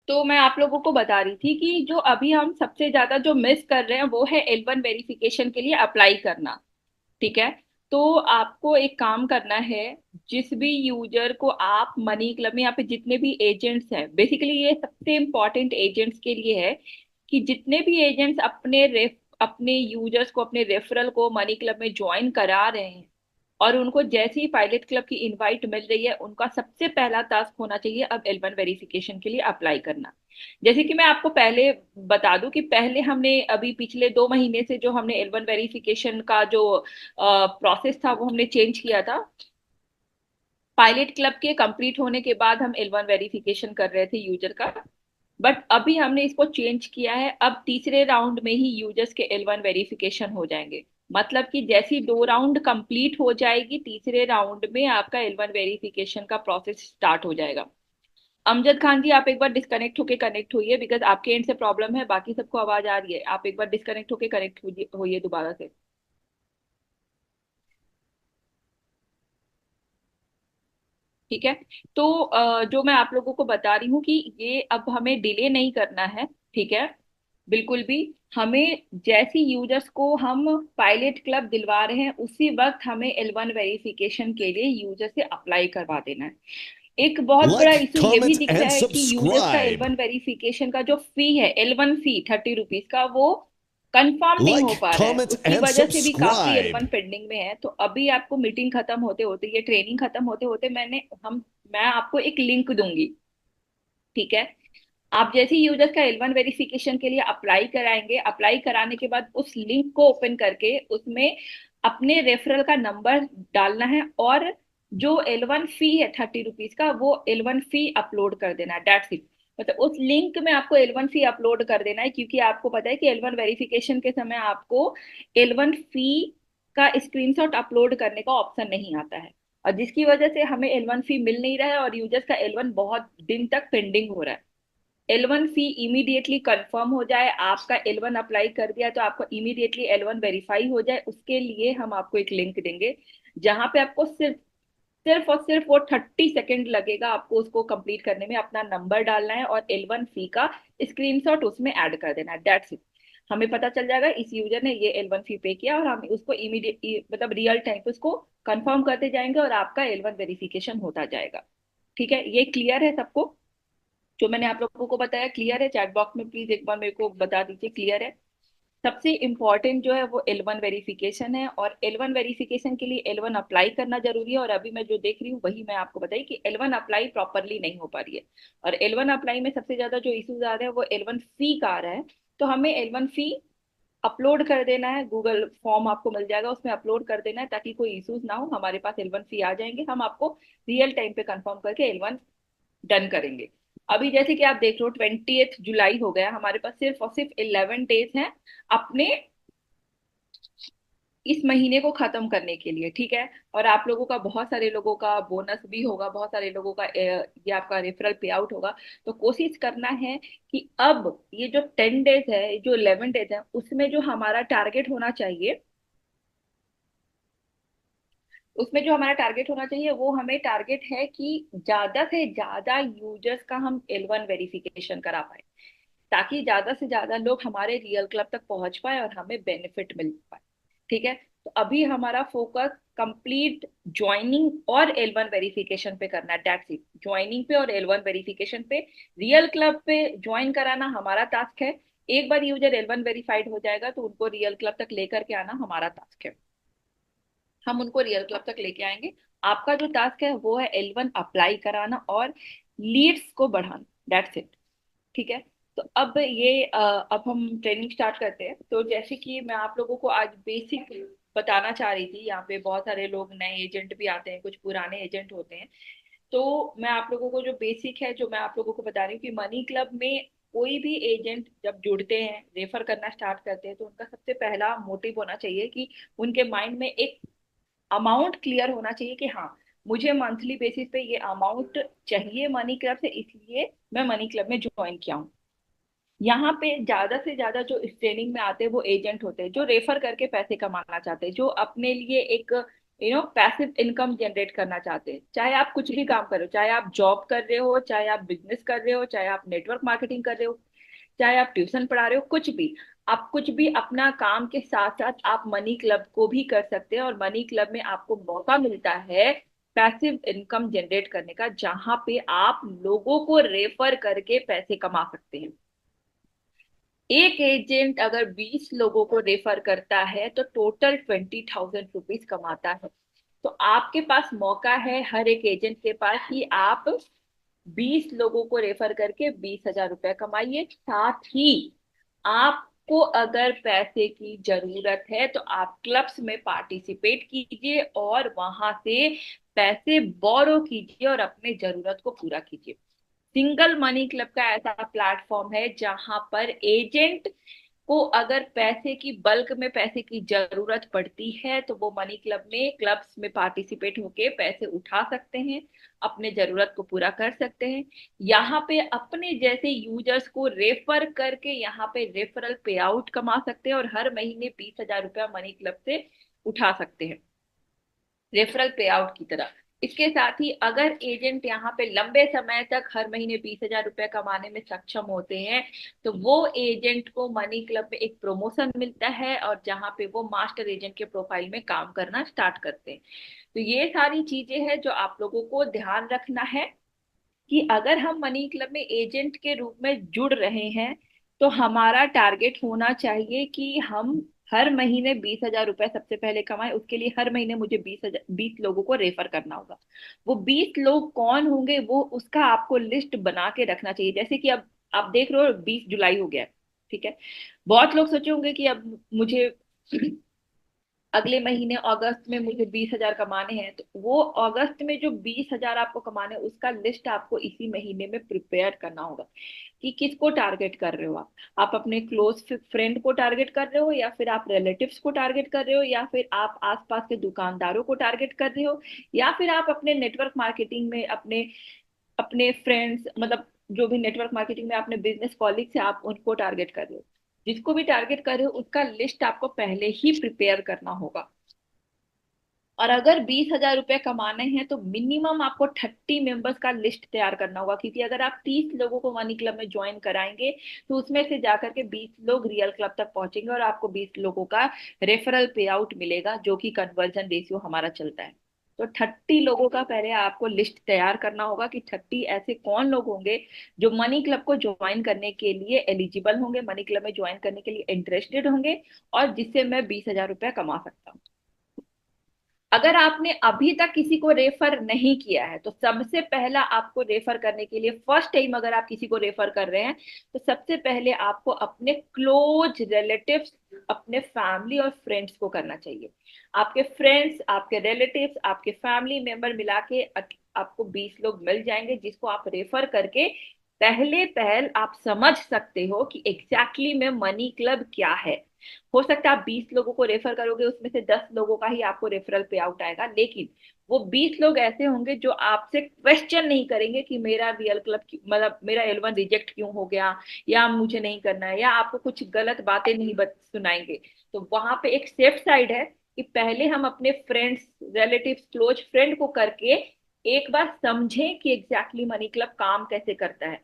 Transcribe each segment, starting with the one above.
तो मैं आप लोगों को बता रही थी कि जो अभी हम सबसे ज्यादा जो मिस कर रहे हैं वो है L1 वेरिफिकेशन के लिए अप्लाई करना। ठीक है। तो आपको एक काम करना है। जिस भी यूजर को आप मनी क्लब में यहाँ पे जितने भी एजेंट्स हैं, बेसिकली ये सबसे इम्पोर्टेंट एजेंट्स के लिए है कि जितने भी एजेंट्स अपने यूजर्स को, अपने रेफरल को मनी क्लब में ज्वाइन करा रहे हैं और उनको जैसे ही पायलट क्लब की इनवाइट मिल रही है, उनका सबसे पहला टास्क होना चाहिए अब L1 वेरिफिकेशन के लिए अप्लाई करना। जैसे कि मैं आपको पहले बता दूं कि पहले हमने अभी पिछले 2 महीने से जो हमने L1 वेरिफिकेशन का जो प्रोसेस था वो हमने चेंज किया था। पायलट क्लब के कंप्लीट होने के बाद हम L1 वेरिफिकेशन कर रहे थे यूजर का। बट अभी हमने इसको चेंज किया है, अब तीसरे राउंड में ही यूजर्स के L1 वेरिफिकेशन हो जाएंगे। मतलब कि जैसी 2 राउंड कंप्लीट हो जाएगी, तीसरे राउंड में आपका L1 वेरिफिकेशन का प्रोसेस स्टार्ट हो जाएगा। अमजद खान जी, आप एक बार डिस्कनेक्ट होके कनेक्ट होइए, बिकॉज आपके एंड से प्रॉब्लम है, बाकी सबको आवाज आ रही है। आप एक बार डिस्कनेक्ट होके कनेक्ट होइए दोबारा से। ठीक है। तो जो मैं आप लोगों को बता रही हूँ कि ये अब हमें डिले नहीं करना है। ठीक है। बिल्कुल भी। हमें जैसी यूजर्स को हम पायलट क्लब दिलवा रहे हैं उसी वक्त हमें L1 वेरिफिकेशन के लिए यूजर से अप्लाई करवा देना है। एक बहुत बड़ा Like, इशू ये भी comment, दिख रहा and है कि यूजर्स का subscribe. L1 वेरिफिकेशन का जो फी है, L1 फी 30 रुपीज का, वो कंफर्म नहीं हो Like, पा रहा है। comment, उसकी and वजह से भी काफी subscribe. L1 पेंडिंग में है। तो अभी आपको मीटिंग खत्म होते होते, ये ट्रेनिंग खत्म होते होते मैं आपको एक लिंक दूंगी। ठीक है। आप जैसे ही यूजर्स का L1 वेरिफिकेशन के लिए अप्लाई कराएंगे, अप्लाई कराने के बाद उस लिंक को ओपन करके उसमें अपने रेफरल का नंबर डालना है, और जो L1 फी है 30 रुपीज का, वो L1 फी अपलोड कर देना है। That's it. मतलब उस लिंक में आपको L1 फी अपलोड कर देना है, क्योंकि आपको पता है कि L1 वेरिफिकेशन के समय आपको L1 फी का स्क्रीनशॉट अपलोड करने का ऑप्शन नहीं आता है। और जिसकी वजह से हमें L1 फी मिल नहीं रहा है और यूजर्स का L1 बहुत दिन तक पेंडिंग हो रहा है। L1 फी इमीडिएटली कंफर्म हो जाए, आपका L1 अप्लाई कर दिया तो आपको इमीडिएटली L1 वेरीफाई हो जाए, उसके लिए हम आपको एक लिंक देंगे जहां पे आपको सिर्फ सिर्फ और सिर्फ वो 30 सेकेंड लगेगा आपको उसको कंप्लीट करने में। अपना नंबर डालना है और L1 फी का स्क्रीनशॉट उसमें ऐड कर देना है। That's it. हमें पता चल जाएगा इस यूजर ने ये L1 फी पे किया, और हम उसको इमीडिएट मतलब रियल टाइम पे उसको कंफर्म करते जाएंगे और आपका L1 वेरिफिकेशन होता जाएगा। ठीक है, ये क्लियर है सबको? जो मैंने आप लोगों को बताया क्लियर है? चैट बॉक्स में प्लीज एक बार मेरे को बता दीजिए क्लियर है। सबसे इम्पोर्टेंट जो है वो L1 वेरिफिकेशन है, और L1 वेरिफिकेशन के लिए L1 अप्लाई करना जरूरी है। और अभी मैं जो देख रही हूँ वही मैं आपको बताई कि L1 अप्लाई प्रॉपरली नहीं हो पा रही है। और L1 अप्लाई में सबसे ज्यादा जो इश्यूज आ रहे हैं वो L1 फी का आ रहा है। तो हमें L1 फी अपलोड कर देना है, गूगल फॉर्म आपको मिल जाएगा, उसमें अपलोड कर देना है ताकि कोई इश्यूज ना हो। हमारे पास L1 फी आ जाएंगे, हम आपको रियल टाइम पे कंफर्म करके L1 डन करेंगे। अभी जैसे कि आप देख लो 20 जुलाई हो गया, हमारे पास सिर्फ और सिर्फ 11 डेज हैं अपने इस महीने को खत्म करने के लिए। ठीक है। और आप लोगों का, बहुत सारे लोगों का बोनस भी होगा, बहुत सारे लोगों का ये आपका रेफरल पे आउट होगा। तो कोशिश करना है कि अब ये जो 10 डेज है, जो 11 डेज है, उसमें जो हमारा टारगेट होना चाहिए, उसमें जो हमारा टारगेट होना चाहिए वो हमें टारगेट है कि ज्यादा से ज्यादा यूजर्स का हम L1 वेरिफिकेशन करा पाए, ताकि ज्यादा से ज्यादा लोग हमारे रियल क्लब तक पहुंच पाए और हमें बेनिफिट मिल पाए। ठीक है। तो अभी हमारा फोकस कंप्लीट ज्वाइनिंग और L1 वेरिफिकेशन पे करना है। That's it. ज्वाइनिंग पे और L1 वेरिफिकेशन पे। रियल क्लब पे ज्वाइन कराना हमारा टास्क है। एक बार यूजर L1 वेरीफाइड हो जाएगा तो उनको रियल क्लब तक लेकर के आना हमारा टास्क है। हम उनको रियल क्लब तक लेके आएंगे। आपका जो टास्क है वो है L1 अप्लाई कराना और लीड्स को बढ़ाना। That's it. ठीक है। तो अब अब हम ट्रेनिंग स्टार्ट करते हैं। तो जैसे कि मैं आप लोगों को आज बेसिक बताना चाह रही थी, यहाँ पे बहुत सारे लोग नए एजेंट भी आते हैं, कुछ पुराने एजेंट होते हैं। तो मैं आप लोगों को जो बेसिक है, जो मैं आप लोगों को बता रही हूँ कि मनी क्लब में कोई भी एजेंट जब जुड़ते हैं, रेफर करना स्टार्ट करते हैं, तो उनका सबसे पहला मोटिव होना चाहिए कि उनके माइंड में एक अमाउंट क्लियर होना चाहिए कि हाँ, मुझे मंथली बेसिस पे ये अमाउंट चाहिए मनी क्लब से, इसलिए मैं मनी क्लब में ज्वाइन किया हूँ। यहाँ पे ज्यादा से ज्यादा जो इस ट्रेनिंग में आते हैं वो एजेंट होते हैं जो रेफर करके पैसे कमाना चाहते हैं, जो अपने लिए एक पैसिव इनकम जनरेट करना चाहते हैं, चाहे आप कुछ भी काम कर रहे हो, चाहे आप जॉब कर रहे हो, चाहे आप बिजनेस कर रहे हो, चाहे आप नेटवर्क मार्केटिंग कर रहे हो, चाहे आप ट्यूशन पढ़ा रहे हो, कुछ भी, आप कुछ भी अपना काम के साथ साथ आप मनी क्लब को भी कर सकते हैं। और मनी क्लब में आपको मौका मिलता है पैसिव इनकम जनरेट करने का, जहां पे आप लोगों को रेफर करके पैसे कमा सकते हैं। एक एजेंट अगर 20 लोगों को रेफर करता है तो टोटल 20,000 रुपीज कमाता है। तो आपके पास मौका है, हर एक एजेंट के पास, कि आप 20 लोगों को रेफर करके 20,000 रुपए कमाइए। साथ ही आपको अगर पैसे की जरूरत है तो आप क्लब्स में पार्टिसिपेट कीजिए और वहां से पैसे बोरो कीजिए और अपने जरूरत को पूरा कीजिए। सिंगल मनी क्लब का ऐसा प्लेटफॉर्म है जहां पर एजेंट को अगर पैसे की, बल्क में पैसे की जरूरत पड़ती है तो वो मनी क्लब में, क्लब्स में पार्टिसिपेट होके पैसे उठा सकते हैं, अपने जरूरत को पूरा कर सकते हैं। यहाँ पे अपने जैसे यूजर्स को रेफर करके यहाँ पे रेफरल पे आउट कमा सकते हैं और हर महीने 20,000 रुपया मनी क्लब से उठा सकते हैं, रेफरल पे आउट की तरह। इसके साथ ही अगर एजेंट यहाँ पे लंबे समय तक हर महीने 20,000 रुपए कमाने में सक्षम होते हैं तो वो एजेंट को मनी क्लब में एक प्रमोशन मिलता है और जहाँ पे वो मास्टर एजेंट के प्रोफाइल में काम करना स्टार्ट करते हैं। तो ये सारी चीजें हैं जो आप लोगों को ध्यान रखना है कि अगर हम मनी क्लब में एजेंट के रूप में जुड़ रहे हैं तो हमारा टारगेट होना चाहिए कि हम हर महीने 20,000 रुपए सबसे पहले कमाएं। उसके लिए हर महीने मुझे 20 लोगों को रेफर करना होगा। वो 20 लोग कौन होंगे वो उसका आपको लिस्ट बना के रखना चाहिए। जैसे कि अब आप देख रहे हो 20 जुलाई हो गया है, ठीक है। बहुत लोग सोचे होंगे कि अब मुझे अगले महीने अगस्त में मुझे 20,000 कमाने हैं, तो वो अगस्त में जो 20,000 आपको कमाने हैं उसका लिस्ट आपको इसी महीने में प्रिपेयर करना होगा कि किसको टारगेट कर रहे हो आप अपने क्लोज फ्रेंड को टारगेट कर रहे हो, या फिर आप रिलेटिव्स को टारगेट कर रहे हो, या फिर आप आसपास के दुकानदारों को टारगेट कर रहे हो, या फिर आप अपने नेटवर्क मार्केटिंग में अपने अपने फ्रेंड्स, मतलब जो भी नेटवर्क मार्केटिंग में अपने बिजनेस कॉलीग्स है आप उनको टारगेट कर रहे हो। जिसको भी टारगेट कर रहे हो उसका लिस्ट आपको पहले ही प्रिपेयर करना होगा। और अगर 20,000 रुपये कमाने हैं तो मिनिमम आपको 30 मेंबर्स का लिस्ट तैयार करना होगा, क्योंकि अगर आप 30 लोगों को मनी क्लब में ज्वाइन कराएंगे तो उसमें से जाकर के 20 लोग रियल क्लब तक पहुंचेंगे और आपको 20 लोगों का रेफरल पे आउट मिलेगा, जो कि कन्वर्जन रेशियो हमारा चलता है। तो 30 लोगों का पहले आपको लिस्ट तैयार करना होगा कि 30 ऐसे कौन लोग होंगे जो मनी क्लब को ज्वाइन करने के लिए एलिजिबल होंगे, मनी क्लब में ज्वाइन करने के लिए इंटरेस्टेड होंगे, और जिससे मैं 20,000 रुपया कमा सकता हूँ। अगर आपने अभी तक किसी को रेफर नहीं किया है तो सबसे पहला आपको रेफर करने के लिए, फर्स्ट टाइम अगर आप किसी को रेफर कर रहे हैं तो सबसे पहले आपको अपने क्लोज रिलेटिव्स, अपने फैमिली और फ्रेंड्स को करना चाहिए। आपके फ्रेंड्स, आपके रिलेटिव्स, आपके फैमिली मेंबर मिला के आपको 20 लोग मिल जाएंगे जिसको आप रेफर करके पहले पहल आप समझ सकते हो कि एग्जैक्टली में मनी क्लब क्या है। हो सकता है आप 20 लोगों को रेफर करोगे उसमें से 10 लोगों का ही आपको रेफरल पे आउट आएगा, लेकिन वो 20 लोग ऐसे होंगे जो आपसे क्वेश्चन नहीं करेंगे कि मेरा रियल क्लब, मतलब मेरा L1 रिजेक्ट क्यों हो गया, या मुझे नहीं करना है, या आपको कुछ गलत बातें नहीं सुनाएंगे। तो वहां पे एक सेफ साइड है कि पहले हम अपने फ्रेंड्स, रिलेटिव्स, क्लोज फ्रेंड को करके एक बार समझें कि एग्जैक्टली मनी क्लब काम कैसे करता है।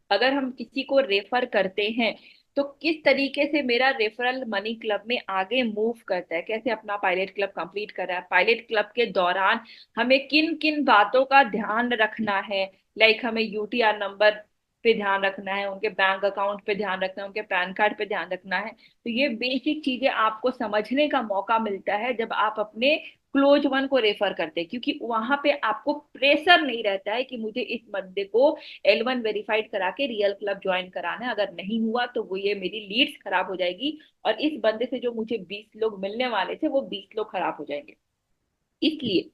अगर हम किसी को रेफर करते हैं तो किस तरीके से मेरा रेफरल मनी क्लब में आगे मूव करता है, कैसे अपना पायलट क्लब कंप्लीट कर रहा है, पायलट क्लब के दौरान हमें किन किन बातों का ध्यान रखना है। लाइक हमें यूटीआर नंबर पे ध्यान रखना है, उनके बैंक अकाउंट पे ध्यान रखना है, उनके पैन कार्ड पे ध्यान रखना है। तो ये बेसिक चीजें आपको समझने का मौका मिलता है जब आप अपने क्लोज वन को रेफर करते हैं, क्योंकि वहां पे आपको प्रेशर नहीं रहता है कि मुझे इस बंदे को L1 वेरीफाइड करा के रियल क्लब ज्वाइन कराना है, अगर नहीं हुआ तो वो ये मेरी लीड्स खराब हो जाएगी और इस बंदे से जो मुझे 20 लोग मिलने वाले थे वो 20 लोग खराब हो जाएंगे। इसलिए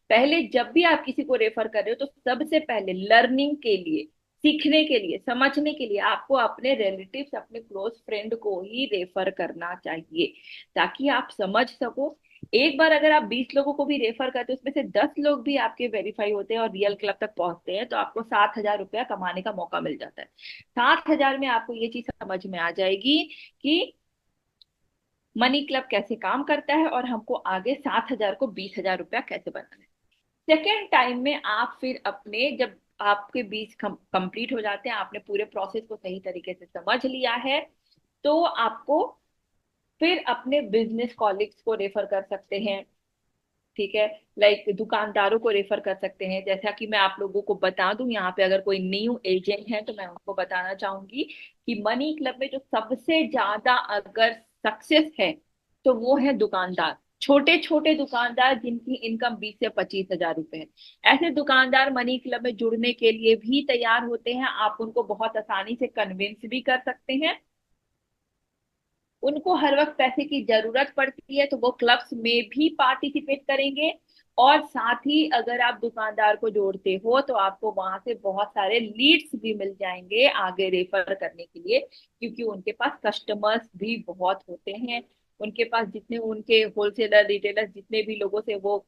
पहले जब भी आप किसी को रेफर कर रहे हो तो सबसे पहले लर्निंग के लिए, सीखने के लिए, समझने के लिए आपको अपने रिलेटिव्स, अपने क्लोज फ्रेंड को ही रेफर करना चाहिए ताकि आप समझ सको। एक बार अगर आप 20 लोगों को भी रेफर करते हो उसमें से 10 लोग भी आपके वेरीफाई होते हैं और रियल क्लब तक पहुंचते हैं तो आपको 7,000 रुपया कमाने का मौका मिल जाता है। 7,000 में आपको ये चीज समझ में आ जाएगी कि मनी क्लब कैसे काम करता है और हमको आगे 7,000 को 20,000 रुपया कैसे बनाना है। सेकेंड टाइम में आप फिर अपने, जब आपके 20 कंप्लीट हो जाते हैं, आपने पूरे प्रोसेस को सही तरीके से समझ लिया है, तो आपको फिर अपने बिजनेस कॉलिग्स को रेफर कर सकते हैं। ठीक है, लाइक दुकानदारों को रेफर कर सकते हैं। जैसा कि मैं आप लोगों को बता दूं, यहाँ पे अगर कोई न्यू एजेंट है तो मैं उनको बताना चाहूंगी कि मनी क्लब में जो सबसे ज्यादा अगर सक्सेस है तो वो है दुकानदार, छोटे छोटे दुकानदार जिनकी इनकम 20 से 25 हजार रुपए है। ऐसे दुकानदार मनी क्लब में जुड़ने के लिए भी तैयार होते हैं। आप उनको बहुत आसानी से कन्विंस भी कर सकते हैं। उनको हर वक्त पैसे की जरूरत पड़ती है तो वो क्लब्स में भी पार्टिसिपेट करेंगे। और साथ ही अगर आप दुकानदार को जोड़ते हो तो आपको वहां से बहुत सारे लीड्स भी मिल जाएंगे आगे रेफर करने के लिए, क्योंकि उनके पास कस्टमर्स भी बहुत होते हैं। उनके पास जितने उनके होलसेलर रिटेलर जितने भी लोगों से वो,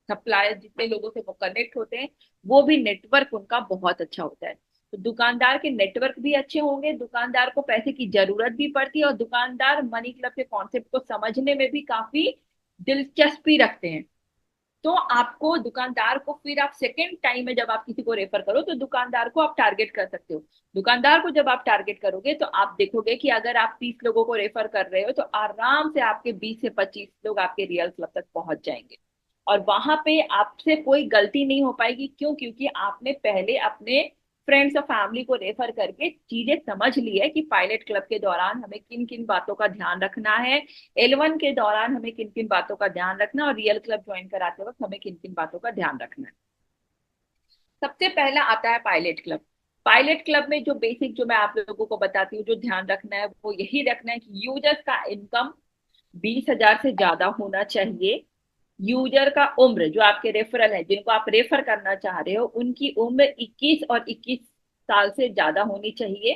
सप्लायर जितने लोगों से वो कनेक्ट होते हैं, वो भी नेटवर्क उनका बहुत अच्छा होता है। तो दुकानदार के नेटवर्क भी अच्छे होंगे, दुकानदार को पैसे की जरूरत भी पड़ती है, और दुकानदार मनी क्लब के कॉन्सेप्ट को समझने में भी काफी दिलचस्पी रखते हैं। तो आपको दुकानदार को फिर आप सेकेंड टाइम में जब आप किसी को रेफर करो तो दुकानदार को आप टारगेट कर सकते हो। दुकानदार को जब आप टारगेट करोगे तो आप देखोगे कि अगर आप 30 लोगों को रेफर कर रहे हो तो आराम से आपके 20 से 25 लोग आपके रियल क्लब तक पहुंच जाएंगे। और वहां पे आपसे कोई गलती नहीं हो पाएगी। क्यों? क्योंकि आपने पहले अपने फ्रेंड्स और फैमिली को रेफर करके चीजें समझ ली है कि पायलट क्लब के दौरान हमें किन किन बातों का ध्यान रखना है, L1 के दौरान हमें किन किन बातों का ध्यान रखना है, और रियल क्लब ज्वाइन कराते वक्त हमें किन किन बातों का ध्यान रखना है। सबसे पहला आता है पायलट क्लब। पायलट क्लब में जो बेसिक जो मैं आप लोगों को बताती हूँ, जो ध्यान रखना है वो यही रखना है कि यूजर्स का इनकम 20,000 से ज्यादा होना चाहिए। यूजर का उम्र, जो आपके रेफरल है जिनको आप रेफर करना चाह रहे हो, उनकी उम्र 21 और 21 साल से ज्यादा होनी चाहिए।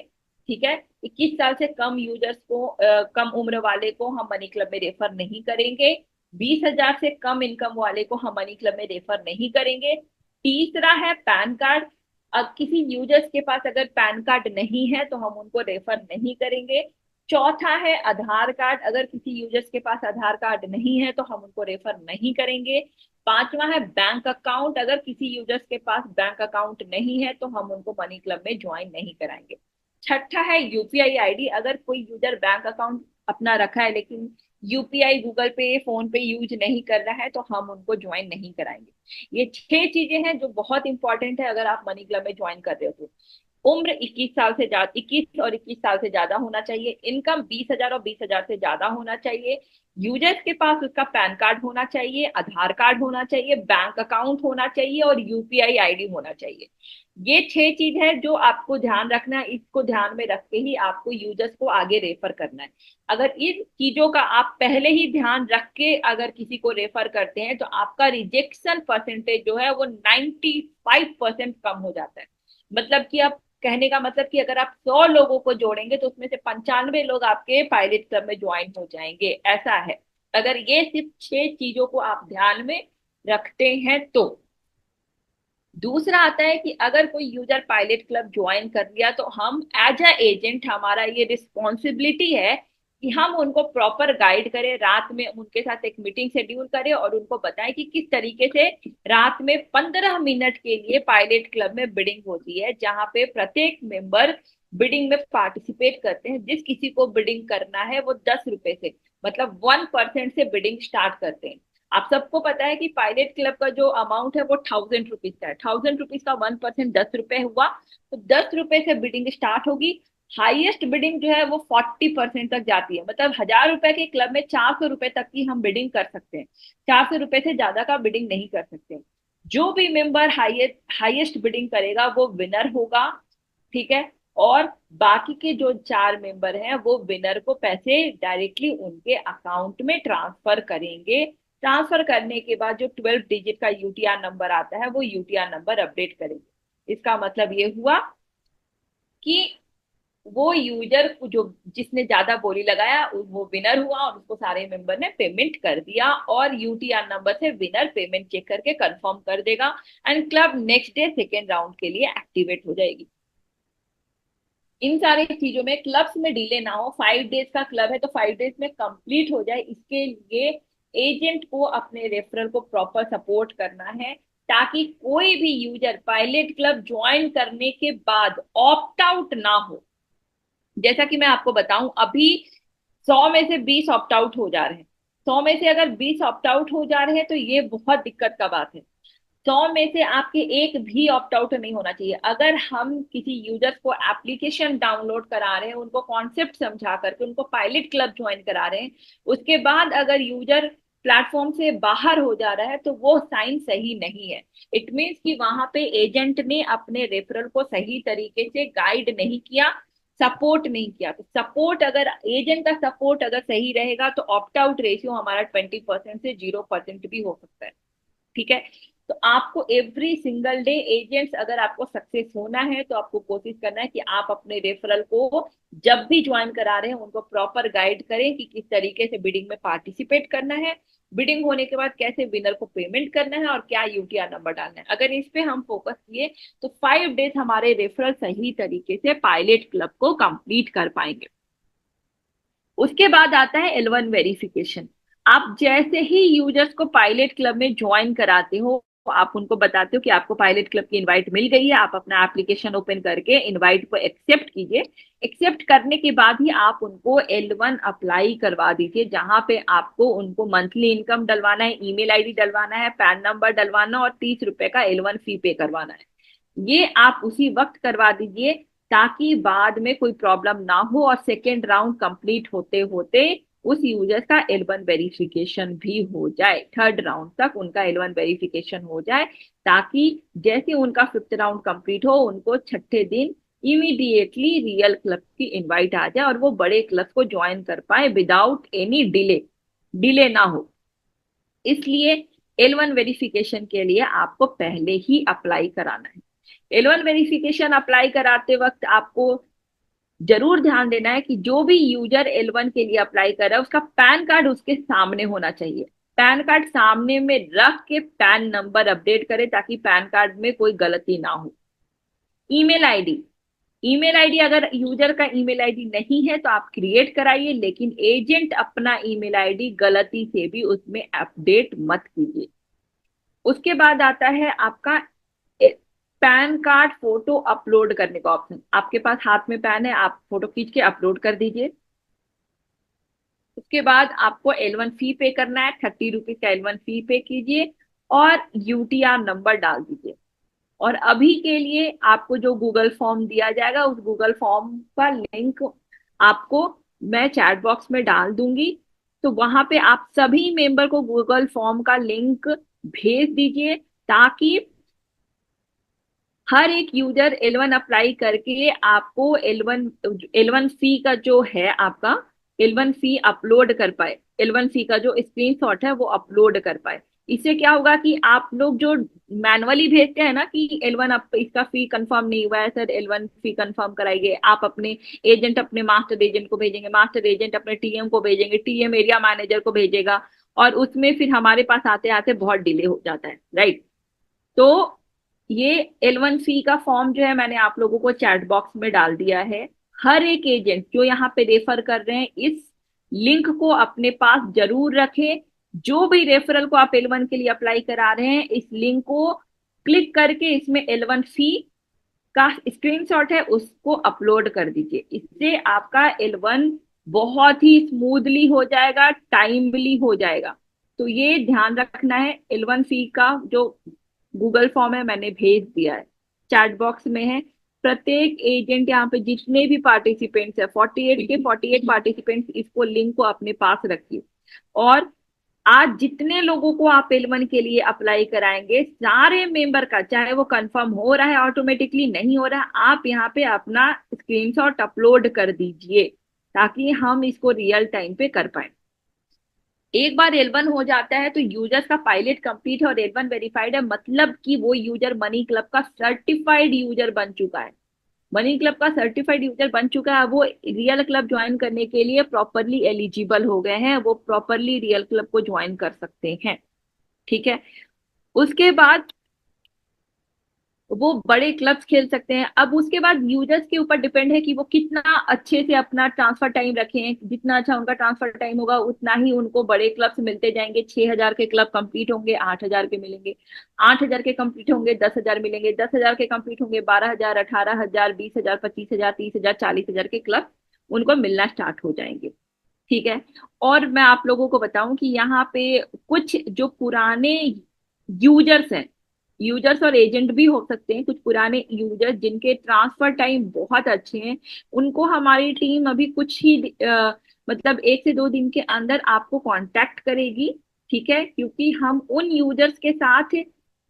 ठीक है, 21 साल से कम यूजर्स को, कम उम्र वाले को हम मनी क्लब में रेफर नहीं करेंगे। 20,000 से कम इनकम वाले को हम मनी क्लब में रेफर नहीं करेंगे। तीसरा है पैन कार्ड। अब किसी यूजर्स के पास अगर पैन कार्ड नहीं है तो हम उनको रेफर नहीं करेंगे। चौथा है आधार कार्ड। अगर किसी यूजर्स के पास आधार कार्ड नहीं है तो हम उनको रेफर नहीं करेंगे। पांचवा है बैंक अकाउंट। अगर किसी यूजर्स के पास बैंक अकाउंट नहीं है तो हम उनको मनी क्लब में ज्वाइन नहीं कराएंगे। छठा है यूपीआई आईडी। अगर कोई यूजर बैंक अकाउंट अपना रखा है लेकिन यूपीआई, गूगल पे, फोन पे यूज नहीं कर रहा है तो हम उनको ज्वाइन नहीं कराएंगे। ये 6 चीजें हैं जो बहुत इंपॉर्टेंट है अगर आप मनी क्लब में ज्वाइन कर रहे हो तो। उम्र 21 साल से ज्यादा, 21 और 21 साल से ज्यादा होना चाहिए। इनकम 20,000 और 20,000 से ज्यादा होना चाहिए। यूजर्स के पास उसका पैन कार्ड होना चाहिए, आधार कार्ड होना चाहिए, बैंक अकाउंट होना चाहिए और यूपीआई आईडी होना चाहिए। ये 6 चीज है जो आपको ध्यान रखना है। इसको ध्यान में रख के ही आपको यूजर्स को आगे रेफर करना है। अगर इन चीजों का आप पहले ही ध्यान रख के अगर किसी को रेफर करते हैं तो आपका रिजेक्शन परसेंटेज जो है वो 95% कम हो जाता है। मतलब कि आप, कहने का मतलब कि अगर आप 100 लोगों को जोड़ेंगे तो उसमें से 95 लोग आपके पायलट क्लब में ज्वाइन हो जाएंगे, ऐसा है। अगर ये सिर्फ 6 चीजों को आप ध्यान में रखते हैं तो। दूसरा आता है कि अगर कोई यूजर पायलट क्लब ज्वाइन कर लिया तो हम एज अ एजेंट, हमारा ये रिस्पॉन्सिबिलिटी है कि हम उनको प्रॉपर गाइड करें, रात में उनके साथ एक मीटिंग शेड्यूल करें और उनको बताएं कि किस तरीके से रात में 15 मिनट के लिए पायलट क्लब में बिडिंग होती है, जहां पे प्रत्येक मेंबर बिडिंग में पार्टिसिपेट करते हैं। जिस किसी को बिडिंग करना है वो 10 रुपए से, मतलब 1% से बिडिंग स्टार्ट करते हैं। आप सबको पता है कि पायलट क्लब का जो अमाउंट है वो 1,000 रुपीज का है। 1,000 रुपीज का 1% 10 रुपए हुआ, तो 10 रुपए से बिडिंग स्टार्ट होगी। हाईएस्ट बिडिंग जो है वो 40% तक जाती है, मतलब 1,000 रुपए के क्लब में 400 रुपए तक की हम बिडिंग कर सकते हैं। 400 रुपए से ज्यादा का बिडिंग नहीं कर सकते। जो भी मेंबर हाईएस्ट बिडिंग करेगा वो विनर होगा। ठीक है, और बाकी के जो 4 मेंबर हैं वो विनर को पैसे डायरेक्टली उनके अकाउंट में ट्रांसफर करेंगे। ट्रांसफर करने के बाद जो 12 डिजिट का यूटीआर नंबर आता है वो यूटीआर नंबर अपडेट करेंगे। इसका मतलब ये हुआ कि वो यूजर को, जो जिसने ज्यादा बोली लगाया, वो विनर हुआ और उसको सारे मेंबर ने पेमेंट कर दिया, और यूटीआर नंबर से विनर पेमेंट चेक करके कंफर्म कर देगा and club next day second round के लिए एक्टिवेट हो जाएगी। इन सारी चीजों में क्लब्स में डिले ना हो, 5 डेज का क्लब है तो 5 डेज में कंप्लीट हो जाए, इसके लिए एजेंट को अपने रेफरल को प्रॉपर सपोर्ट करना है, ताकि कोई भी यूजर पायलट क्लब ज्वाइन करने के बाद ऑप्ट आउट ना हो। जैसा कि मैं आपको बताऊं, अभी 100 में से 20 ऑप्ट आउट हो जा रहे हैं। 100 में से अगर 20 ऑप्ट आउट हो जा रहे हैं तो ये बहुत दिक्कत का बात है। 100 में से आपके एक भी ऑप्ट आउट नहीं होना चाहिए। अगर हम किसी यूजर्स को एप्लीकेशन डाउनलोड करा रहे हैं, उनको कॉन्सेप्ट समझा करके उनको पायलट क्लब ज्वाइन करा रहे हैं, उसके बाद अगर यूजर प्लेटफॉर्म से बाहर हो जा रहा है तो वो साइन सही नहीं है। इट मीन्स कि वहां पे एजेंट ने अपने रेफरल को सही तरीके से गाइड नहीं किया, सपोर्ट नहीं किया। तो सपोर्ट, अगर एजेंट का सपोर्ट अगर सही रहेगा तो ऑप्ट आउट रेशियो हमारा 20% से 0% भी हो सकता है। ठीक है। तो आपको एवरी सिंगल डे एजेंट्स, अगर आपको सक्सेस होना है तो आपको कोशिश करना है कि आप अपने रेफरल को जब भी ज्वाइन करा रहे हैं उनको प्रॉपर गाइड करें कि किस तरीके से बिडिंग में पार्टिसिपेट करना है, बिडिंग होने के बाद कैसे विनर को पेमेंट करना है और क्या यूटीआर नंबर डालना है। अगर इस पे हम फोकस किए तो 5 डेज हमारे रेफरल सही तरीके से पायलट क्लब को कंप्लीट कर पाएंगे। उसके बाद आता है L1 वेरिफिकेशन। आप जैसे ही यूजर्स को पायलट क्लब में ज्वाइन कराते हो, आप उनको बताते हो कि आपको पायलट क्लब की इनवाइट मिल गई है, आप अपना एप्लीकेशन ओपन करके इनवाइट को एक्सेप्ट कीजिए। एक्सेप्ट करने के बाद ही आप उनको L1 अप्लाई करवा दीजिए, जहां पे आपको उनको मंथली इनकम डलवाना है, ईमेल आईडी डलवाना है, पैन नंबर डलवाना और 30 रुपए का L1 फी पे करवाना है। ये आप उसी वक्त करवा दीजिए, ताकि बाद में कोई प्रॉब्लम ना हो और सेकेंड राउंड कंप्लीट होते होते उस यूजर का L1 वेरिफिकेशन भी हो जाए, थर्ड राउंड तक उनका L1 वेरिफिकेशन हो जाए, ताकि जैसे उनका फिफ्थ राउंड कंप्लीट हो उनको छठे दिन इमीडिएटली रियल क्लब की इनवाइट आ जाए और वो बड़े क्लब को ज्वाइन कर पाए विदाउट एनी डिले, डिले ना हो। इसलिए L1 वेरिफिकेशन के लिए आपको पहले ही अप्लाई कराना है। L1 वेरिफिकेशन अप्लाई कराते वक्त आपको जरूर ध्यान देना है कि जो भी यूजर L1 के लिए अप्लाई कर रहा है उसका पैन कार्ड उसके सामने होना चाहिए। पैन कार्ड सामने में रख के पैन नंबर अपडेट करे, ताकि पैन कार्ड में कोई गलती ना हो। ईमेल आईडी, ईमेल आईडी अगर यूजर का ईमेल आईडी नहीं है तो आप क्रिएट कराइए, लेकिन एजेंट अपना ईमेल आईडी गलती से भी उसमें अपडेट मत कीजिए। उसके बाद आता है आपका पैन कार्ड फोटो अपलोड करने का ऑप्शन। आपके पास हाथ में पैन है, आप फोटो खींच के अपलोड कर दीजिए। उसके बाद आपको L1 फी पे करना है, 30 रुपीज का L1 फी पे कीजिए और यूटीआर नंबर डाल दीजिए। और अभी के लिए आपको जो गूगल फॉर्म दिया जाएगा उस गूगल फॉर्म का लिंक आपको मैं चैट बॉक्स में डाल दूंगी। तो वहां पे आप सभी मेंबर को गूगल फॉर्म का लिंक भेज दीजिए, ताकि हर एक यूजर L1 अप्लाई करके आपको एल वन फी का जो है आपका L1 फी अपलोड कर पाए, L1 फी का जो स्क्रीनशॉट है वो अपलोड कर पाए। इससे क्या होगा कि आप लोग जो मैनुअली भेजते हैं ना कि L1 आप इसका फी कंफर्म नहीं हुआ है सर, L1 फी कंफर्म कराइए, आप अपने एजेंट अपने मास्टर एजेंट को भेजेंगे, मास्टर एजेंट अपने टीएम को भेजेंगे, टीएम एरिया मैनेजर को भेजेगा, और उसमें फिर हमारे पास आते आते बहुत डिले हो जाता है, राइट। तो ये L1 फी का फॉर्म जो है मैंने आप लोगों को चैट बॉक्स में डाल दिया है। हर एक एजेंट जो यहाँ पे रेफर कर रहे हैं इस लिंक को अपने पास जरूर रखें। जो भी रेफरल को आप L1 के लिए अप्लाई करा रहे हैं, इस लिंक को क्लिक करके इसमें L1 फी का स्क्रीनशॉट है उसको अपलोड कर दीजिए। इससे आपका L1 बहुत ही स्मूथली हो जाएगा, टाइमली हो जाएगा। तो ये ध्यान रखना है। L1 फी का जो गूगल फॉर्म है मैंने भेज दिया है, चैट बॉक्स में है। प्रत्येक एजेंट यहाँ पे जितने भी पार्टिसिपेंट्स है, 48 के 48 पार्टिसिपेंट्स, इसको लिंक को अपने पास रखिए। और आज जितने लोगों को आप L1 के लिए अप्लाई कराएंगे, सारे मेंबर का चाहे वो कंफर्म हो रहा है ऑटोमेटिकली नहीं हो रहा है, आप यहाँ पे अपना स्क्रीनशॉट अपलोड कर दीजिए, ताकि हम इसको रियल टाइम पे कर पाए। एक बार L1 हो जाता है तो यूजर्स का पायलट कंप्लीट है और L1 वेरीफाइड है, मतलब कि वो यूजर मनी क्लब का सर्टिफाइड यूजर बन चुका है। मनी क्लब का सर्टिफाइड यूजर बन चुका है, वो रियल क्लब ज्वाइन करने के लिए प्रॉपरली एलिजिबल हो गए हैं, वो प्रॉपरली रियल क्लब को ज्वाइन कर सकते हैं। ठीक है। उसके बाद वो बड़े क्लब्स खेल सकते हैं। अब उसके बाद यूजर्स के ऊपर डिपेंड है कि वो कितना अच्छे से अपना ट्रांसफर टाइम रखें। जितना अच्छा उनका ट्रांसफर टाइम होगा उतना ही उनको बड़े क्लब्स मिलते जाएंगे। 6,000 के क्लब कंप्लीट होंगे 8,000 के मिलेंगे, 8,000 के कंप्लीट होंगे 10,000 मिलेंगे, 10,000 के कंप्लीट होंगे 12,000, 18,000, 20,000, 25,000, 30,000, 40,000 के क्लब उनको मिलना स्टार्ट हो जाएंगे। ठीक है। और मैं आप लोगों को बताऊं कि यहाँ पे कुछ जो पुराने यूजर्स हैं, यूजर्स और एजेंट भी हो सकते हैं, कुछ पुराने यूजर्स जिनके ट्रांसफर टाइम बहुत अच्छे हैं, उनको हमारी टीम अभी कुछ ही मतलब 1 से 2 दिन के अंदर आपको कांटेक्ट करेगी। ठीक है, क्योंकि हम उन यूजर्स के साथ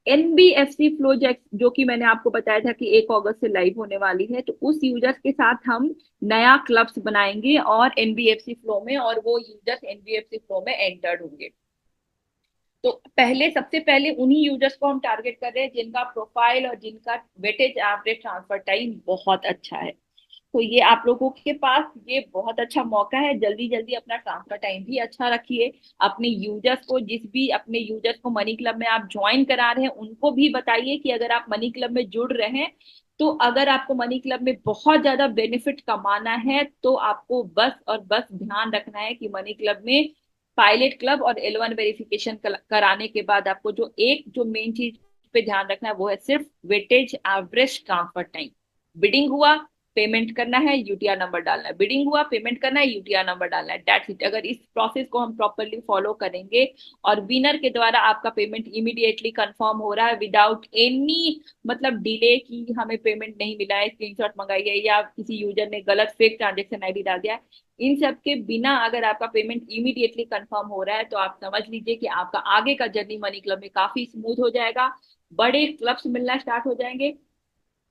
एनबीएफसी प्रोजेक्ट जो कि मैंने आपको बताया था कि 1 अगस्त से लाइव होने वाली है, तो उस यूजर्स के साथ हम नया क्लब्स बनाएंगे और एनबीएफसी फ्लो में, और वो यूजर्स एनबीएफसी फ्लो में एंटर्ड होंगे। तो पहले सबसे पहले उन्हीं यूजर्स को हम टारगेट कर रहे हैं जिनका प्रोफाइल और जिनका वेटेज एवरेज ट्रांसफर टाइम बहुत अच्छा है। तो ये आप लोगों के पास ये बहुत अच्छा मौका है, जल्दी जल्दी अपना ट्रांसफर टाइम भी अच्छा रखिए। अपने यूजर्स को, जिस भी अपने यूजर्स को मनी क्लब में आप ज्वाइन करा रहे हैं, उनको भी बताइए कि अगर आप मनी क्लब में जुड़ रहे हैं, तो अगर आपको मनी क्लब में बहुत ज्यादा बेनिफिट कमाना है तो आपको बस और बस ध्यान रखना है कि मनी क्लब में पायलट क्लब और L1 वेरिफिकेशन कराने के बाद आपको जो मेन चीज पे ध्यान रखना है वो है सिर्फ weightage average transfer time. Bidding हुआ, पेमेंट करना है, यूटीआर नंबर डालना है, बिडिंग हुआ, पेमेंट करना है, यूटीआर नंबर डालना है, दैट्स इट। अगर इस प्रोसेस को हम प्रॉपरली फॉलो करेंगे और विनर के द्वारा आपका पेमेंट इमीडिएटली कंफर्म हो रहा है विदाउट एनी मतलब डिले कि हमें पेमेंट नहीं मिला है, स्क्रीनशॉट मंगाई है या किसी यूजर ने गलत फेक ट्रांजेक्शन आईडी डाल दिया है, इन सब के बिना अगर आपका पेमेंट इमीडिएटली कंफर्म हो रहा है, तो आप समझ लीजिए कि आपका आगे का जर्नी मनी क्लब में काफी स्मूथ हो जाएगा। बड़े क्लब्स मिलना स्टार्ट हो जाएंगे।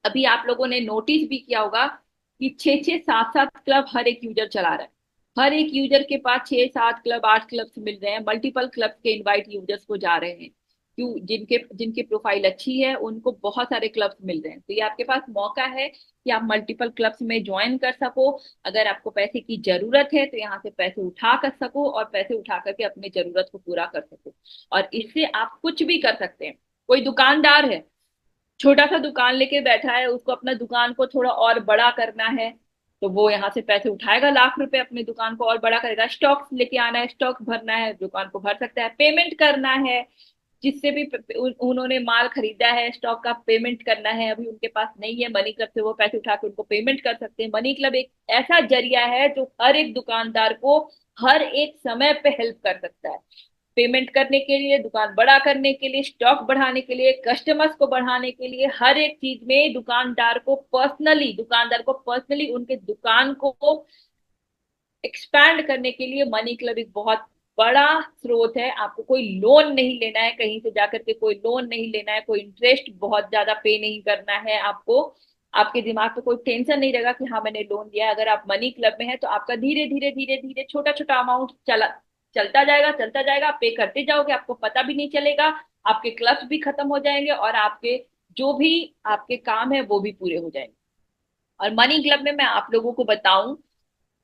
अभी आप लोगों ने नोटिस भी किया होगा कि 6-6, 7-7 क्लब हर एक यूजर चला रहा है। हर एक यूजर के पास 6-7 क्लब, 8 क्लब्स मिल रहे हैं, मल्टीपल क्लब के इनवाइट यूजर्स को जा रहे हैं। क्यों? जिनके जिनके प्रोफाइल अच्छी है उनको बहुत सारे क्लब्स मिल रहे हैं। तो ये आपके पास मौका है कि आप मल्टीपल क्लब्स में ज्वाइन कर सको। अगर आपको पैसे की जरूरत है तो यहाँ से पैसे उठा कर सको और पैसे उठा करके अपने जरूरत को पूरा कर सको। और इससे आप कुछ भी कर सकते हैं। कोई दुकानदार है, छोटा सा दुकान लेके बैठा है, उसको अपना दुकान को थोड़ा और बड़ा करना है, तो वो यहाँ से पैसे उठाएगा, लाख रुपए अपनी दुकान को और बड़ा करेगा। स्टॉक लेके आना है, स्टॉक भरना है, दुकान को भर सकता है। पेमेंट करना है, जिससे भी उन्होंने माल खरीदा है, स्टॉक का पेमेंट करना है, अभी उनके पास नहीं है, मनी क्लब से वो पैसे उठा के उनको पेमेंट कर सकते हैं। मनी क्लब एक ऐसा जरिया है जो हर एक दुकानदार को हर एक समय पे हेल्प कर सकता है। पेमेंट करने के लिए, दुकान बड़ा करने के लिए, स्टॉक बढ़ाने के लिए, कस्टमर्स को बढ़ाने के लिए, हर एक चीज में दुकानदार को पर्सनली उनके दुकान को एक्सपैंड करने के लिए मनी क्लब एक बहुत बड़ा स्रोत है। आपको कोई लोन नहीं लेना है, कहीं से जाकर के कोई लोन नहीं लेना है, कोई इंटरेस्ट बहुत ज्यादा पे नहीं करना है आपको। आपके दिमाग पे कोई टेंशन नहीं रहेगा कि हाँ मैंने लोन लिया है। अगर आप मनी क्लब में है तो आपका धीरे धीरे धीरे धीरे छोटा छोटा अमाउंट चलता जाएगा, चलता जाएगा, आप पे करते जाओगे, आपको पता भी नहीं चलेगा। आपके क्लब्स भी खत्म हो जाएंगे और आपके जो भी आपके काम है वो भी पूरे हो जाएंगे। और मनी क्लब में मैं आप लोगों को बताऊं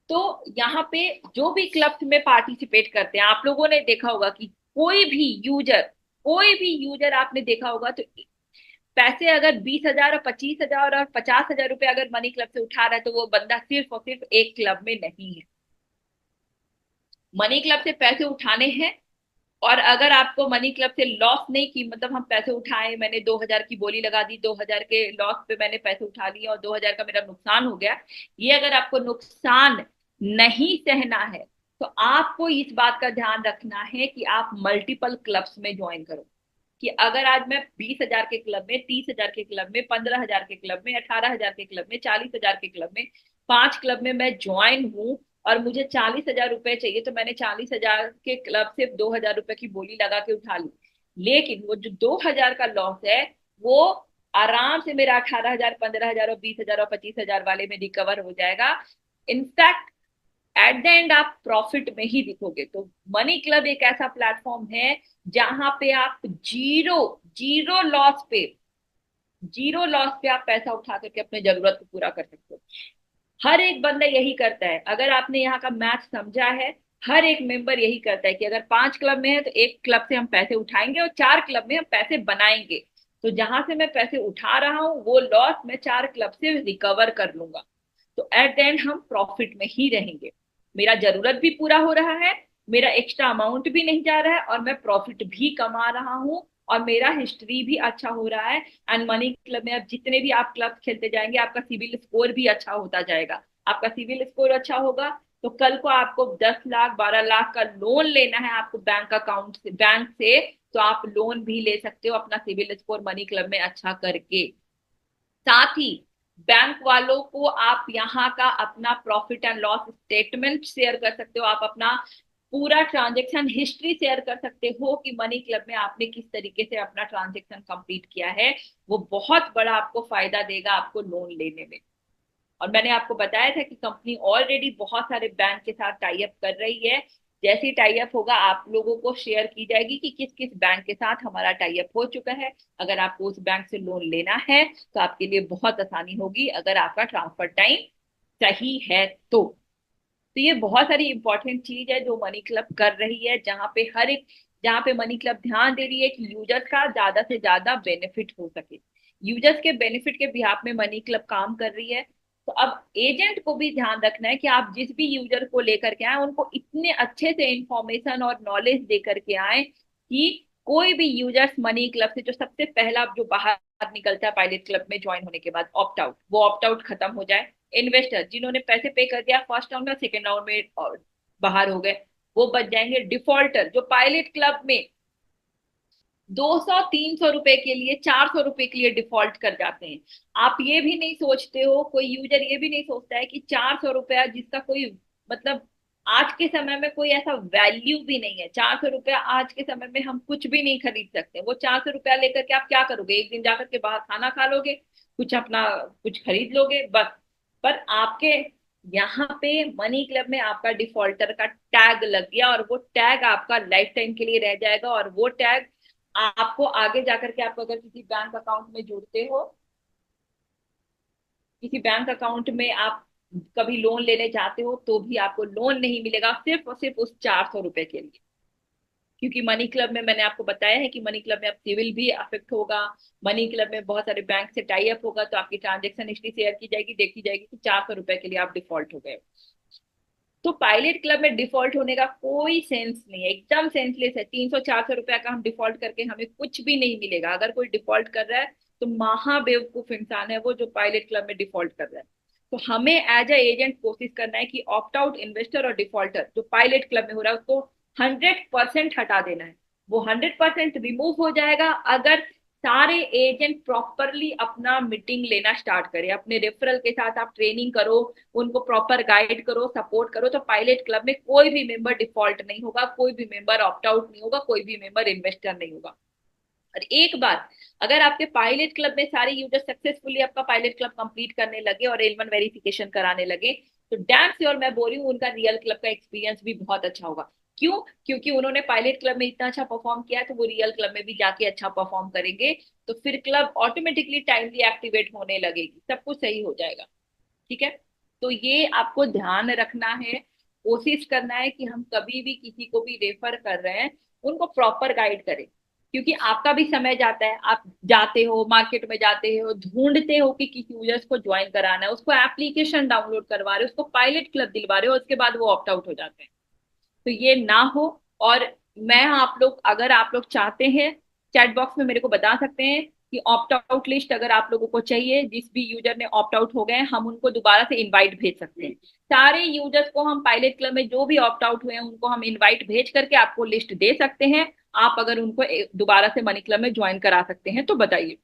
तो यहाँ पे जो भी क्लब में पार्टिसिपेट करते हैं, आप लोगों ने देखा होगा कि कोई भी यूजर आपने देखा होगा तो पैसे अगर 20,000 और 25,000 और 50,000 रुपए अगर मनी क्लब से उठा रहा है तो वो बंदा सिर्फ और सिर्फ एक क्लब में नहीं है। मनी क्लब से पैसे उठाने हैं। और अगर आपको मनी क्लब से लॉस नहीं की, मतलब हम पैसे उठाए, मैंने 2,000 की बोली लगा दी, 2,000 के लॉस पे मैंने पैसे उठा लिए और 2,000 का मेरा नुकसान हो गया, ये अगर आपको नुकसान नहीं सहना है तो आपको इस बात का ध्यान रखना है कि आप मल्टीपल क्लब्स में ज्वाइन करो। कि अगर आज मैं 20,000 के क्लब में, 30,000 के क्लब में, 15,000 के क्लब में, 18,000 के क्लब में, 40,000 के क्लब में, 5 क्लब में मैं ज्वाइन हूँ और मुझे 40,000 रुपए चाहिए, तो मैंने 40,000 के क्लब से 2,000 रुपए की बोली लगा के उठा ली। लेकिन वो जो 2,000 का लॉस है वो आराम से मेरा 18,000, 15,000 और 20,000 और 25,000 वाले में रिकवर हो जाएगा। इनफैक्ट एट द एंड आप प्रॉफिट में ही दिखोगे। तो मनी क्लब एक ऐसा प्लेटफॉर्म है जहां पे आप जीरो जीरो लॉस पे जीरो लॉस पे आप पैसा उठा करके अपने जरूरत को पूरा कर सकते हो। हर एक बंदा यही करता है। अगर आपने यहाँ का मैथ समझा है, हर एक मेंबर यही करता है कि अगर 5 क्लब में है तो एक क्लब से हम पैसे उठाएंगे और 4 क्लब में हम पैसे बनाएंगे। तो जहां से मैं पैसे उठा रहा हूँ वो लॉस मैं 4 क्लब से रिकवर कर लूंगा। तो एट द एंड हम प्रॉफिट में ही रहेंगे। मेरा जरूरत भी पूरा हो रहा है, मेरा एक्स्ट्रा अमाउंट भी नहीं जा रहा है, और मैं प्रॉफिट भी कमा रहा हूँ, और मेरा हिस्ट्री भी अच्छा हो रहा है। एंड मनी क्लब में अब जितने भी आप क्लब खेलते जाएंगे आपका सिविल स्कोर भी अच्छा होता जाएगा। आपका सिविल स्कोर अच्छा होगा तो कल को आपको 10 लाख 12 लाख का लोन लेना है आपको बैंक अकाउंट से, बैंक से, तो आप लोन भी ले सकते हो अपना सिविल स्कोर मनी क्लब में अच्छा करके। साथ ही बैंक वालों को आप यहाँ का अपना profit and loss statement share कर सकते हो, आप अपना पूरा ट्रांजेक्शन हिस्ट्री शेयर कर सकते हो कि मनी क्लब में आपने किस तरीके से अपना ट्रांजेक्शन कंप्लीट किया है। वो बहुत बड़ा आपको फायदा देगा आपको लोन लेने में। और मैंने आपको बताया था कि कंपनी ऑलरेडी बहुत सारे बैंक के साथ टाई अप कर रही है। जैसे टाई अप होगा आप लोगों को शेयर की जाएगी कि किस किस बैंक के साथ हमारा टाई अप हो चुका है। अगर आपको उस बैंक से लोन लेना है तो आपके लिए बहुत आसानी होगी, अगर आपका ट्रांसफर टाइम सही है तो ये बहुत सारी इंपॉर्टेंट चीज है जो मनी क्लब कर रही है, जहाँ पे मनी क्लब ध्यान दे रही है कि यूजर्स का ज्यादा से ज्यादा बेनिफिट हो सके। यूजर्स के बेनिफिट के बिहाफ में मनी क्लब काम कर रही है। तो अब एजेंट को भी ध्यान रखना है कि आप जिस भी यूजर को लेकर के आए उनको इतने अच्छे से इंफॉर्मेशन और नॉलेज दे करके आए कि कोई भी यूजर्स मनी क्लब से जो सबसे पहला जो बाहर निकलता है पायलट क्लब में ज्वाइन होने के बाद ऑप्ट आउट, वो ऑप्ट आउट खत्म हो जाए। इन्वेस्टर जिन्होंने पैसे पे कर दिया फर्स्ट राउंड में सेकेंड राउंड में और बाहर हो गए, वो बच जाएंगे। डिफॉल्टर जो पायलट क्लब में 200 300 रुपए के लिए 400 रुपए के लिए डिफॉल्ट कर जाते हैं। आप ये भी नहीं सोचते हो, कोई यूजर ये भी नहीं सोचता है कि 400 रुपया जिसका कोई मतलब आज के समय में कोई ऐसा वैल्यू भी नहीं है। 400 रुपया आज के समय में हम कुछ भी नहीं खरीद सकते। वो 400 रुपया लेकर के आप क्या करोगे? एक दिन जाकर के बाहर खाना खा लोगे, कुछ अपना कुछ खरीद लोगे बस। पर आपके यहाँ पे मनी क्लब में आपका डिफॉल्टर का टैग लग गया, और वो टैग आपका लाइफ टाइम के लिए रह जाएगा। और वो टैग आपको आगे जाकर के, आप अगर किसी बैंक अकाउंट में जुड़ते हो, किसी बैंक अकाउंट में आप कभी लोन लेने जाते हो तो भी आपको लोन नहीं मिलेगा, सिर्फ और सिर्फ उस 400 रुपए के लिए। क्योंकि मनी क्लब में मैंने आपको बताया है कि मनी क्लब में आप सिविल भी अफेक्ट होगा। मनी क्लब में बहुत सारे बैंक से टाई अप होगा, तो आपकी ट्रांजेक्शन हिस्ट्री शेयर की जाएगी, देखी जाएगी कि 400 रुपए के लिए आप डिफॉल्ट हो गए। तो पायलट क्लब में डिफॉल्ट होने का कोई सेंस नहीं है, एकदम सेंसलेस है। 300 400 रुपया का हम डिफॉल्ट करके हमें कुछ भी नहीं मिलेगा। अगर कोई डिफॉल्ट कर रहा है तो महा बेवकूफ इंसान है वो जो पायलट क्लब में डिफॉल्ट कर रहा है। तो हमें एज ए एजेंट कोशिश करना है कि ऑप्ट आउट इन्वेस्टर और डिफॉल्टर जो पायलट क्लब में हो रहा है उसको 100% हटा देना है। वो 100% रिमूव हो जाएगा अगर सारे एजेंट प्रॉपरली अपना मीटिंग लेना स्टार्ट करें, अपने रेफरल के साथ आप ट्रेनिंग करो, उनको प्रॉपर गाइड करो, सपोर्ट करो। तो पायलट क्लब में कोई भी मेंबर डिफॉल्ट नहीं होगा, कोई भी मेंबर ऑप्ट आउट नहीं होगा, कोई भी मेंबर इन्वेस्टर नहीं होगा। और एक बात, अगर आपके पायलट क्लब में सारे यूजर सक्सेसफुली आपका पायलट क्लब कंप्लीट करने लगे और L1 वेरिफिकेशन कराने लगे, तो डैम श्योर मैं बोल रही हूँ उनका रियल क्लब का एक्सपीरियंस भी बहुत अच्छा होगा। क्यों? क्योंकि उन्होंने पायलट क्लब में इतना अच्छा परफॉर्म किया है तो वो रियल क्लब में भी जाके अच्छा परफॉर्म करेंगे। तो फिर क्लब ऑटोमेटिकली टाइमली एक्टिवेट होने लगेगी, सब कुछ सही हो जाएगा। ठीक है? तो ये आपको ध्यान रखना है, कोशिश करना है कि हम कभी भी किसी को भी रेफर कर रहे हैं उनको प्रॉपर गाइड करें। क्योंकि आपका भी समय जाता है, आप जाते हो मार्केट में, जाते हो ढूंढते हो कि किसी यूजर्स को ज्वाइन कराना है, उसको एप्लीकेशन डाउनलोड करवा रहे हो, उसको पायलट क्लब दिलवा रहे हो, उसके बाद वो ऑप्ट आउट हो जाते हैं। तो ये ना हो। और मैं आप लोग, अगर आप लोग चाहते हैं, चैट बॉक्स में मेरे को बता सकते हैं कि ऑप्ट आउट लिस्ट अगर आप लोगों को चाहिए, जिस भी यूजर ने ऑप्ट आउट हो गए हम उनको दोबारा से इनवाइट भेज सकते हैं। सारे यूजर्स को हम पायलट क्लब में जो भी ऑप्ट आउट हुए हैं उनको हम इनवाइट भेज करके आपको लिस्ट दे सकते हैं। आप अगर उनको दोबारा से मनी क्लब में ज्वाइन करा सकते हैं तो बताइए।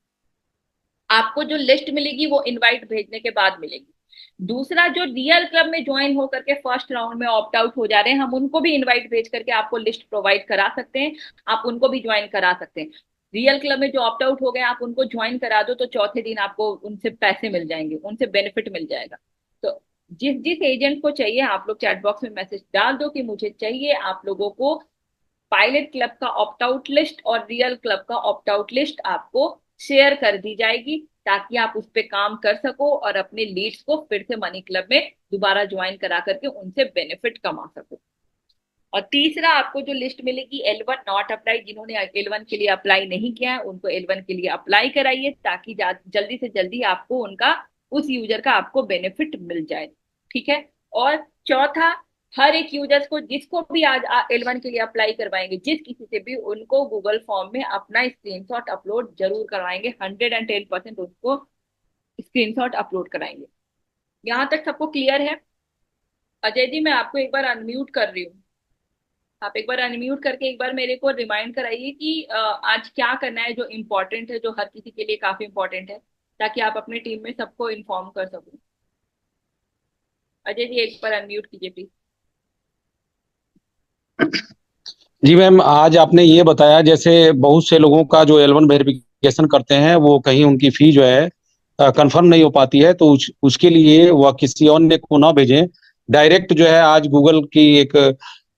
आपको जो लिस्ट मिलेगी वो इनवाइट भेजने के बाद मिलेगी। दूसरा, जो रियल क्लब में ज्वाइन होकर के फर्स्ट राउंड में ऑप्ट आउट हो जा रहे हैं हम उनको भी इनवाइट भेज करके आपको लिस्ट प्रोवाइड करा सकते हैं, आप उनको भी ज्वाइन करा सकते हैं। रियल क्लब में जो ऑप्ट आउट हो गए आप उनको ज्वाइन करा दो तो चौथे दिन आपको उनसे पैसे मिल जाएंगे, उनसे बेनिफिट मिल जाएगा। तो जिस जिस एजेंट को चाहिए आप लोग चैट बॉक्स में मैसेज डाल दो कि मुझे चाहिए, आप लोगों को पायलट क्लब का ऑप्ट आउट लिस्ट और रियल क्लब का ऑप्ट आउट लिस्ट आपको शेयर कर दी जाएगी, ताकि आप उस पर काम कर सको और अपने लीड्स को फिर से मनी क्लब में दोबारा ज्वाइन करा करके उनसे बेनिफिट कमा सको। और तीसरा आपको जो लिस्ट मिलेगी L1 नॉट अप्लाई, जिन्होंने L1 के लिए अप्लाई नहीं किया है उनको L1 के लिए अप्लाई कराइए, ताकि जल्दी से जल्दी आपको उनका, उस यूजर का आपको बेनिफिट मिल जाए। ठीक है। और चौथा, हर एक यूजर्स को, जिसको भी आज L1 के लिए अप्लाई करवाएंगे, जिस किसी से भी, उनको गूगल फॉर्म में अपना स्क्रीनशॉट अपलोड जरूर करवाएंगे, 110% उसको स्क्रीनशॉट अपलोड कराएंगे। यहाँ तक सबको क्लियर है? अजय जी, मैं आपको एक बार अनम्यूट कर रही हूँ, आप एक बार अनम्यूट करके एक बार मेरे को रिमाइंड कराइए कि आज क्या करना है जो इम्पोर्टेंट है, जो हर किसी के लिए काफी इम्पोर्टेंट है, ताकि आप अपने टीम में सबको इन्फॉर्म कर सको। अजय जी, एक बार अनम्यूट कीजिए प्लीज। जी मैम, आज आपने ये बताया जैसे बहुत से लोगों का जो L1 वेरिफिकेशन करते हैं वो कहीं उनकी फी जो है कंफर्म नहीं हो पाती है, तो उसके लिए वह किसी और ने को ना भेजें, डायरेक्ट जो है आज गूगल की एक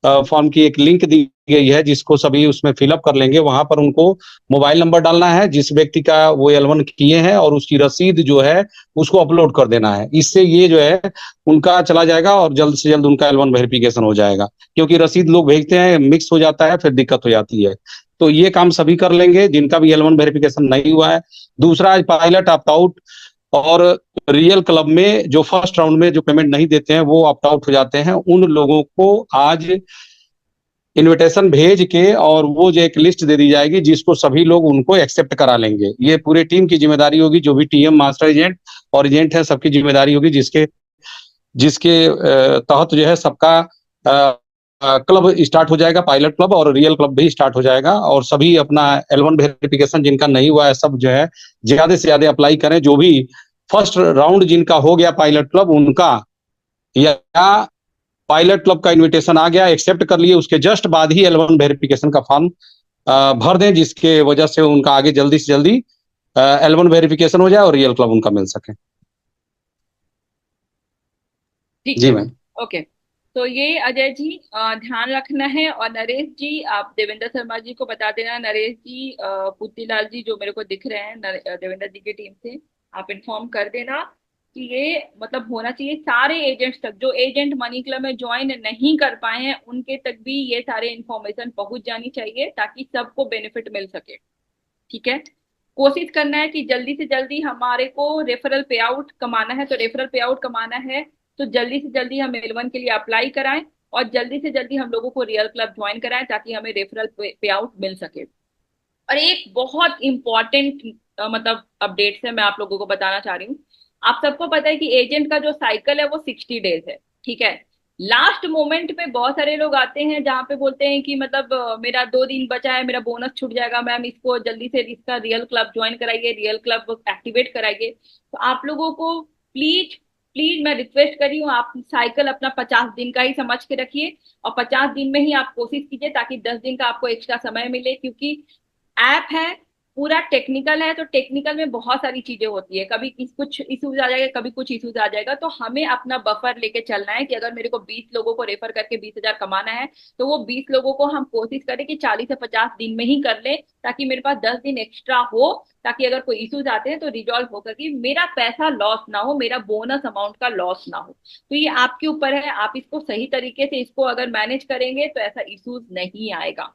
फॉर्म की एक लिंक दी गई है जिसको सभी उसमें फिलअप कर लेंगे। वहां पर उनको मोबाइल नंबर डालना है जिस व्यक्ति का वो L1 किए हैं और उसकी रसीद जो है उसको अपलोड कर देना है। इससे ये जो है उनका चला जाएगा और जल्द से जल्द उनका L1 वेरिफिकेशन हो जाएगा, क्योंकि रसीद लोग भेजते हैं मिक्स हो जाता है, फिर दिक्कत हो जाती है। तो ये काम सभी कर लेंगे जिनका भी L1 वेरिफिकेशन नहीं हुआ है। दूसरा, आज पायलट ऑप्ट आउट और रियल क्लब में जो फर्स्ट राउंड में जो पेमेंट नहीं देते हैं वो ऑप्ट आउट हो जाते हैं, उन लोगों को आज इनविटेशन भेज के और वो जो एक लिस्ट दे दी जाएगी जिसको सभी लोग उनको एक्सेप्ट करा लेंगे। ये पूरे टीम की जिम्मेदारी होगी, जो भी टीएम, मास्टर एजेंट और एजेंट है सबकी जिम्मेदारी होगी, जिसके जिसके तहत जो है सबका क्लब स्टार्ट हो जाएगा, पायलट क्लब और रियल क्लब भी स्टार्ट हो जाएगा। और सभी अपना L1 वेरिफिकेशन जिनका नहीं हुआ है सब जो है ज्यादा से ज्यादा अप्लाई करें। जो भी फर्स्ट राउंड जिनका हो गया पायलट क्लब उनका, या पायलट क्लब का इनविटेशन आ गया, एक्सेप्ट कर लिए, उसके जस्ट बाद ही L1 वेरिफिकेशन का फॉर्म भर दें, जिसके वजह से उनका आगे जल्दी से जल्दी L1 वेरिफिकेशन हो जाए और रियल क्लब उनका मिल सके। ठीक जी है। मैम। ओके। तो ये अजय जी ध्यान रखना है। और नरेश जी, आप देवेंद्र शर्मा जी को बता देना। नरेश जी, पुतीलाल जी जो मेरे को दिख रहे हैं देवेंद्र जी की टीम से, आप इन्फॉर्म कर देना कि ये मतलब होना चाहिए सारे एजेंट्स तक। जो एजेंट मनी क्लब में ज्वाइन नहीं कर पाए हैं उनके तक भी ये सारे इन्फॉर्मेशन पहुंच जानी चाहिए, ताकि सबको बेनिफिट मिल सके। ठीक है। कोशिश करना है कि जल्दी से जल्दी हमारे को रेफरल पे आउट कमाना है, तो रेफरल पे आउट कमाना है तो जल्दी से जल्दी हम L1 के लिए अप्लाई कराएं, और जल्दी से जल्दी हम लोगों को रियल क्लब ज्वाइन कराएं, ताकि हमें रेफरल पे आउट मिल सके। और एक बहुत इंपॉर्टेंट मतलब अपडेट है, मैं आप लोगों को बताना चाह रही हूँ। आप सबको पता है कि एजेंट का जो साइकिल है वो 60 डेज है। ठीक है। लास्ट मोमेंट पे बहुत सारे लोग आते हैं जहाँ पे बोलते हैं कि मतलब मेरा 2 दिन बचा है, मेरा बोनस छूट जाएगा, मैम इसको जल्दी से इसका रियल क्लब ज्वाइन कराइए, रियल क्लब एक्टिवेट कराइए। तो आप लोगों को प्लीज प्लीज मैं रिक्वेस्ट कर रही हूँ, आप साइकिल अपना 50 दिन का ही समझ के रखिए, और 50 दिन में ही आप कोशिश कीजिए, ताकि 10 दिन का आपको एक्स्ट्रा समय मिले। क्योंकि ऐप है, पूरा टेक्निकल है, तो टेक्निकल में बहुत सारी चीजें होती है, कभी कुछ इश्यूज आ जाएगा, कभी कुछ इश्यूज आ जाएगा। तो हमें अपना बफर लेके चलना है कि अगर मेरे को 20 लोगों को रेफर करके 20,000 कमाना है, तो वो 20 लोगों को हम कोशिश करें कि 40 से 50 दिन में ही कर ले, ताकि मेरे पास 10 दिन एक्स्ट्रा हो, ताकि अगर कोई इश्यूज आते हैं तो रिजॉल्व होकर कि मेरा पैसा लॉस ना हो, मेरा बोनस अमाउंट का लॉस ना हो। तो ये आपके ऊपर है, आप इसको सही तरीके से इसको अगर मैनेज करेंगे तो ऐसा इश्यूज नहीं आएगा।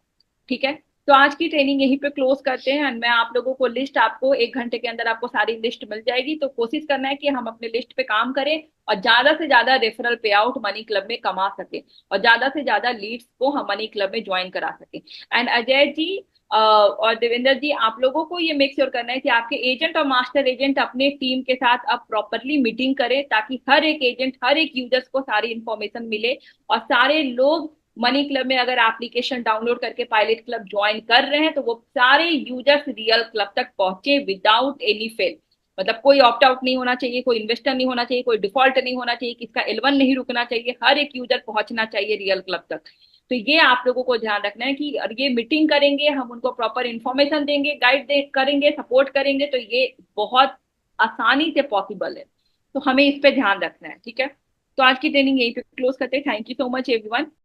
ठीक है। तो आज की ट्रेनिंग यहीं पे क्लोज करते हैं। मैं आप लोगों को लिस्ट, आपको 1 घंटे के अंदर आपको सारी लिस्ट मिल जाएगी। तो कोशिश करना है कि हम अपने लिस्ट पे काम करें और ज्यादा से ज्यादा रेफरल पे आउट मनी क्लब में कमा सके, और ज्यादा से ज्यादा लीड्स को हम मनी क्लब में ज्वाइन करा सके। एंड अजय जी और देवेंद्र जी, आप लोगों को ये मेक श्योर करना है कि आपके एजेंट और मास्टर एजेंट अपने टीम के साथ अब प्रॉपरली मीटिंग करें, ताकि हर एक एजेंट, हर एक यूजर्स को सारी इंफॉर्मेशन मिले, और सारे लोग मनी क्लब में अगर एप्लीकेशन डाउनलोड करके पायलट क्लब ज्वाइन कर रहे हैं तो वो सारे यूजर्स रियल क्लब तक पहुंचे विदाउट एनी फेल। मतलब कोई ऑप्ट आउट नहीं होना चाहिए, कोई इन्वेस्टर नहीं होना चाहिए, कोई डिफॉल्ट नहीं होना चाहिए, किसका L1 नहीं रुकना चाहिए, हर एक यूजर पहुंचना चाहिए रियल क्लब तक। तो ये आप लोगों को ध्यान रखना है कि ये मीटिंग करेंगे, हम उनको प्रॉपर इंफॉर्मेशन देंगे, करेंगे, सपोर्ट करेंगे, तो ये बहुत आसानी से पॉसिबल है। तो हमें इस पे ध्यान रखना है। ठीक है। तो आज की ट्रेनिंग यहीं पे क्लोज करते हैं। Thank you so much everyone.